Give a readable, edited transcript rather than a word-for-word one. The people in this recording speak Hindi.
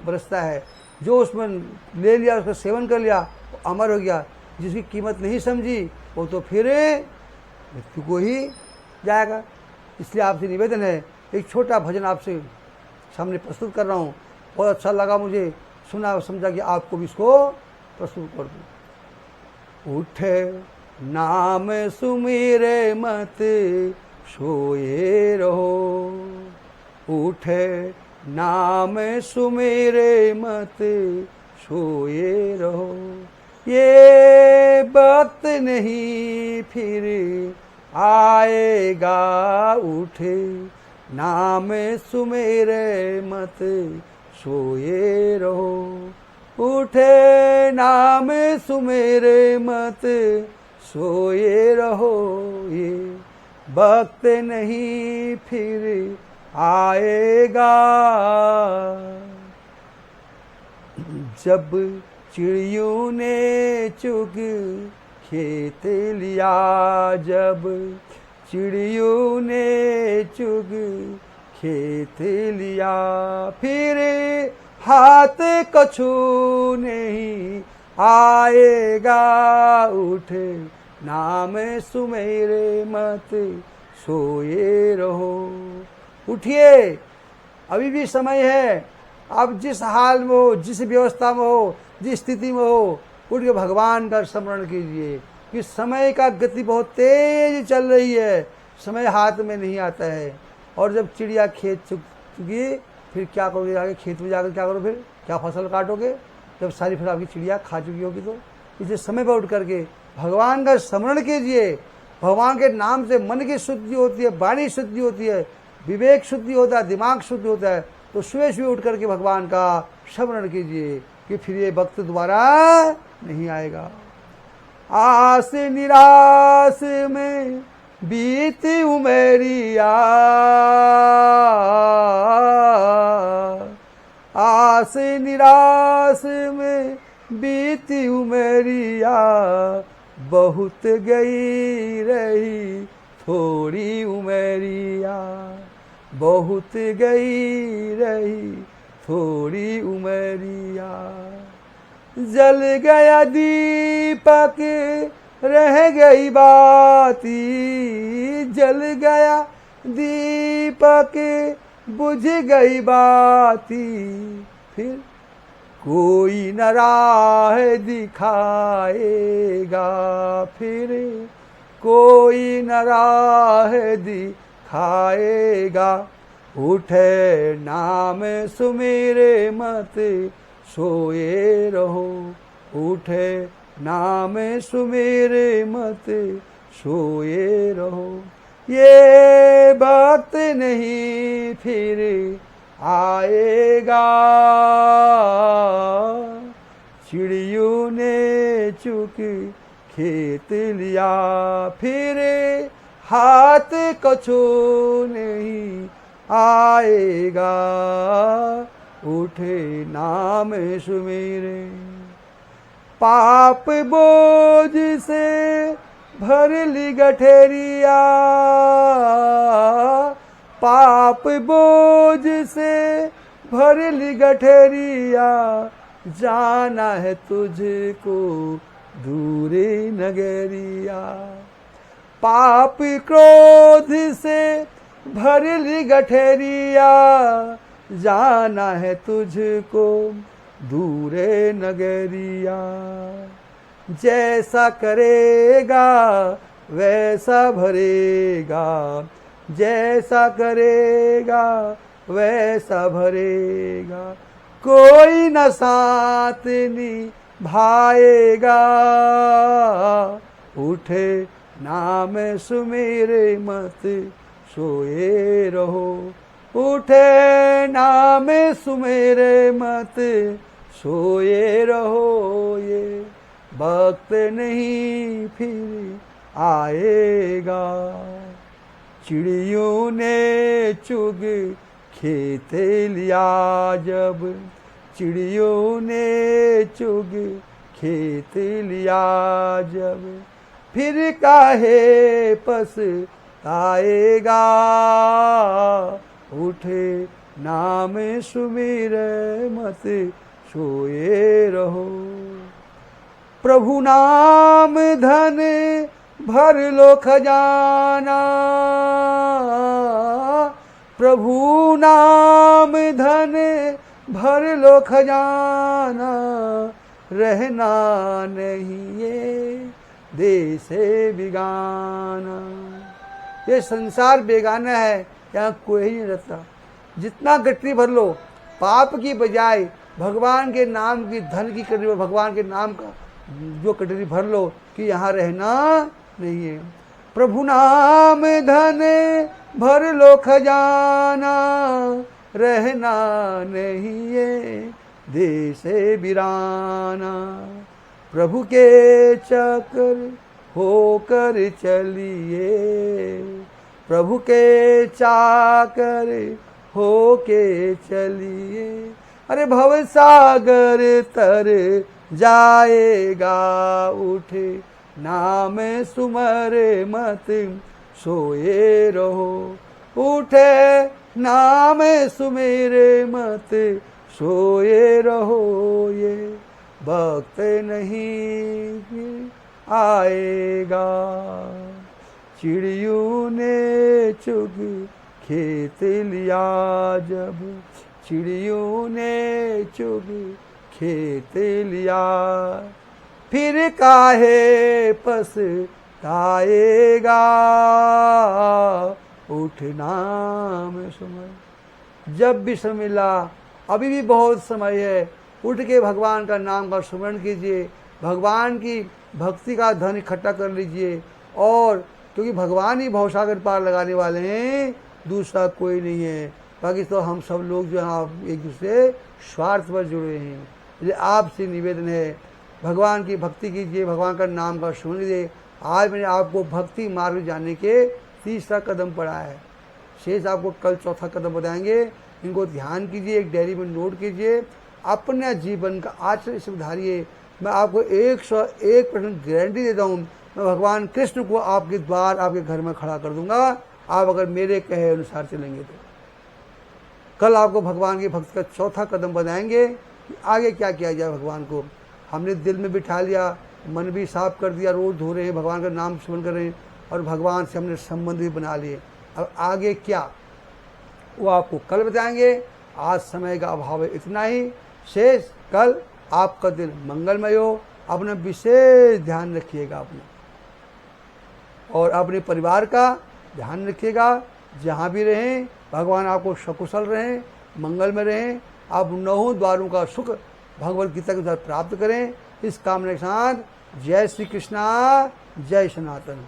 बरसता है। जो उसमें ले लिया, उसका सेवन कर लिया, वो अमर हो गया। जिसकी कीमत नहीं समझी वो तो फिर मृत्यु को ही जाएगा। इसलिए आपसे निवेदन है, एक छोटा भजन आपसे सामने प्रस्तुत कर रहा हूँ। बहुत अच्छा लगा मुझे, सुना समझा कि आपको भी इसको प्रस्तुत कर दूँ। उठे नाम सुमिरे मत सोए रहो, उठे नाम सुमिरे मत सोए रहो। ये वक्त नहीं फिर आएगा, उठे नाम सुमिरे मत सोए रहो, उठे नाम सुमिरे मत सोए रहो। ये वक्त नहीं फिर आएगा। जब चिड़ियों ने चुग खेत लिया, जब चिड़ियों ने चुग खेत लिया, फिर हाथ कछु नहीं आएगा, उठे नाम सुमेरे मत सोए रहो। उठिए, अभी भी समय है। आप जिस हाल में हो, जिस व्यवस्था में हो, जिस स्थिति में हो, उठ के भगवान का स्मरण कीजिए कि समय का गति बहुत तेज चल रही है, समय हाथ में नहीं आता है। और जब चिड़िया खेत चुगी, फिर क्या करोगे? आगे खेत में जाकर क्या करो? फिर क्या फसल काटोगे जब सारी फसल आपकी चिड़िया खा चुकी होगी? तो इसे समय पर उठ करके भगवान का स्मरण कीजिए। भगवान के नाम से मन की शुद्धि होती है, वाणी शुद्धि होती है, विवेक शुद्धि होता है, दिमाग शुद्धि होता है। तो सुबह सुबह उठ करके भगवान का स्मरण कीजिए कि फिर ये वक्त दोबारा नहीं आएगा। आस निराश में बीती उमेरिया, आस निराश में बीती उमेरिया, बहुत गई रही थोड़ी उमेरिया, बहुत गई रही थोड़ी उमेरिया। जल गया दीपक रह गई बाती, जल गया दीपक बुझ गई बाती, फिर कोई न राह दिखाएगा, फिर कोई न राह दिखाएगा। उठे नाम सुमिरे मत सोए रहो, उठे नाम सुमिरे मत सोए रहो। ये वक्त नहीं फिर आएगा, चिड़ियों ने चुग खेत लिया, फिर हाथ कछु नहीं आएगा, उठे नाम सुमिरे। पाप बोझ से भर ली गठरिया, पाप बोझ से भर ली गठरिया, जाना है तुझको दूरे नगरिया। पाप क्रोध से भर ली गठरिया, जाना है तुझको दूरे नगरिया। जैसा करेगा वैसा भरेगा, जैसा करेगा वैसा भरेगा, कोई न साथ निभाएगा। उठे नाम सुमिरे मत सोए रहो, उठे नाम सुमिरे मत सोए रहो। ये वक्त नहीं फिर आएगा, चिड़ियों ने चुग खेत लिया, जब चिड़ियों ने चुग खेत लिया, जब फिर काहे पछताएगा। उठे नाम सुमिरे मत मत सोए रहो। प्रभु नाम धन भर लो खजाना, प्रभु नाम धन भर लो खजाना, रहना नहीं ये देश बिगाना। ये संसार बेगाना है, यहाँ कोई नहीं रहता। जितना गठरी भर लो, पाप की बजाय भगवान के नाम की, धन की कटोरी में भगवान के नाम का जो कटोरी भर लो कि यहाँ रहना नहीं है। प्रभु नाम धन भर लो खजाना, रहना नहीं है देश बिराना। प्रभु के चक्र होकर चलिए, प्रभु के चाकर होके चलिए। अरे भव सागर तर जाएगा, उठे नाम सुमर मत सोए रहो। उठे नाम सुमेरे मत सोए रहो, ये वक्त नहीं आएगा। चिड़ियों ने चुग खेत लिया जब, चिड़ियों ने चुग खेत लिया, फिर काहे पछताएगा। उठ नाम सुमर। जब भी समय मिला, अभी भी बहुत समय है, उठ के भगवान का नाम का स्मरण कीजिए, भगवान की भक्ति का धन इकट्ठा कर लीजिए। और क्योंकि भगवान ही भवसागर पार लगाने वाले हैं, दूसरा कोई नहीं है। बाकी तो हम सब लोग जो हैं एक दूसरे स्वार्थ पर जुड़े हैं। इसलिए आपसे निवेदन है, भगवान की भक्ति कीजिए, भगवान का नाम का स्मरण कीजिए। आज मैंने आपको भक्ति मार्ग जानने के तीसरा कदम पढ़ा है, शेष आपको कल चौथा कदम बताएंगे। इनको ध्यान कीजिए, एक डायरी में नोट कीजिए, अपने जीवन का आचरण सुधारिए। मैं आपको 101% गारंटी देता हूँ, मैं भगवान कृष्ण को आपके द्वार, आपके घर में खड़ा कर दूंगा, आप अगर मेरे कहे अनुसार चलेंगे तो। कल आपको भगवान की भक्ति का चौथा कदम बताएंगे कि आगे क्या किया जाए। भगवान को हमने दिल में बिठा लिया, मन भी साफ कर दिया, रोज धो रहे हैं, भगवान का नाम स्मरण कर रहे हैं और भगवान से हमने संबंध भी बना लिए। अब आगे क्या, वो आपको कल बताएंगे। आज समय का अभाव है, इतना ही। शेष कल आपका दिन मंगलमय हो। अपना विशेष ध्यान रखिएगा अपना, और अपने परिवार का ध्यान रखिएगा। जहाँ भी रहें भगवान आपको सकुशल रहें, मंगल में रहें। आप 9 द्वारों का सुख भगवद गीता के द्वारा प्राप्त करें। इस कामना के साथ जय श्री कृष्णा, जय सनातन।